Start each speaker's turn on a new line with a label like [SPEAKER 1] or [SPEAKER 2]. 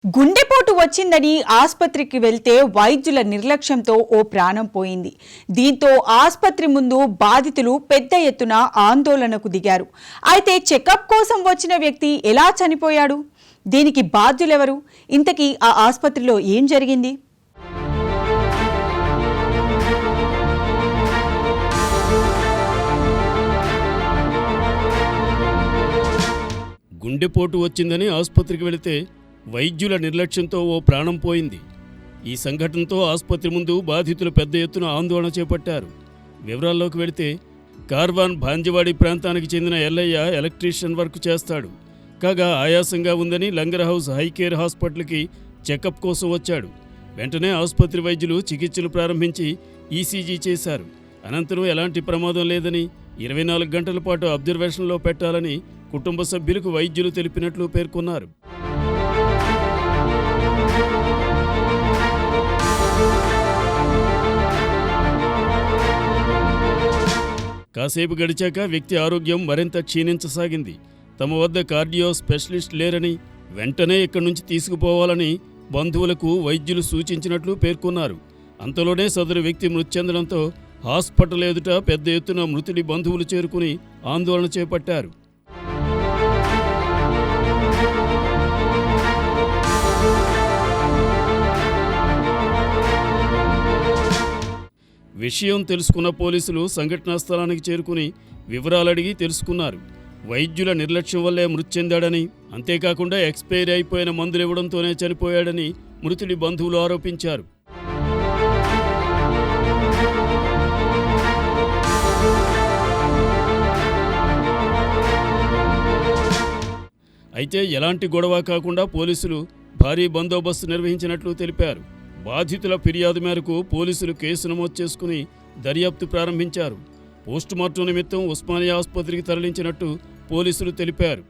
[SPEAKER 1] గుండెపోటు వచ్చిందని ఆస్పత్రికి వెళ్తే వైద్యుల నిర్లక్ష్యంతో ఓ ప్రాణం పోయింది. దీంతో ఆస్పత్రి ముందు బాధితులు పెద్ద ఎత్తున ఆందోళనకు దిగారు. అయితే చెకప్ కోసం వచ్చిన వ్యక్తి ఎలా చనిపోయాడు? దీనికి బాధ్యులెవరు? ఇంతకీ ఆ ఆస్పత్రిలో ఏం జరిగింది?
[SPEAKER 2] గుండెపోటు వచ్చిందని ఆస్పత్రికి వెళితే వైద్యుల నిర్లక్ష్యంతో ఓ ప్రాణం పోయింది. ఈ సంఘటనతో ఆసుపత్రి ముందు బాధితులు పెద్ద ఎత్తున ఆందోళన చేపట్టారు. వివరాల్లోకి వెళితే కార్వాన్ భాంజవాడి ప్రాంతానికి చెందిన ఎల్లయ్య ఎలక్ట్రీషియన్ వర్క్ చేస్తాడు. కాగా ఆయాసంగా ఉందని లంగర్ హౌస్ హైకేర్ హాస్పిటల్కి చెకప్ కోసం వచ్చాడు. వెంటనే ఆసుపత్రి వైద్యులు చికిత్సలు ప్రారంభించి ఈసీజీ చేశారు. అనంతరం ఎలాంటి ప్రమాదం లేదని 24 గంటల పాటు అబ్జర్వేషన్లో పెట్టాలని కుటుంబ సభ్యులకు వైద్యులు తెలిపినట్లు పేర్కొన్నారు. కాసేపు గడిచాక వ్యక్తి ఆరోగ్యం మరింత క్షీణించసాగింది. తమ వద్ద కార్డియో స్పెషలిస్ట్ లేరని, వెంటనే ఇక్కడి నుంచి తీసుకుపోవాలని బంధువులకు వైద్యులు సూచించినట్లు పేర్కొన్నారు. అంతలోనే సదరు వ్యక్తి మృతి చెందడంతో హాస్పిటల్ ఎదుట పెద్ద ఎత్తున మృతుడి బంధువులు చేరుకుని ఆందోళన చేపట్టారు. విషయం తెలుసుకున్న పోలీసులు సంఘటనా స్థలానికి చేరుకుని వివరాలడిగి తెలుసుకున్నారు. వైద్యుల నిర్లక్ష్యం వల్లే మృతి చెందాడని, అంతేకాకుండా ఎక్స్పైరీ అయిపోయిన మందులు ఇవ్వడంతోనే చనిపోయాడని మృతుడి బంధువులు ఆరోపించారు. అయితే ఎలాంటి గొడవ కాకుండా పోలీసులు భారీ బందోబస్తు నిర్వహించినట్లు తెలిపారు. బాధితుల ఫిర్యాదు మేరకు పోలీసులు కేసు నమోదు చేసుకుని దర్యాప్తు ప్రారంభించారు. పోస్టుమార్టం నిమిత్తం ఉస్మానియా ఆసుపత్రికి తరలించినట్టు పోలీసులు తెలిపారు.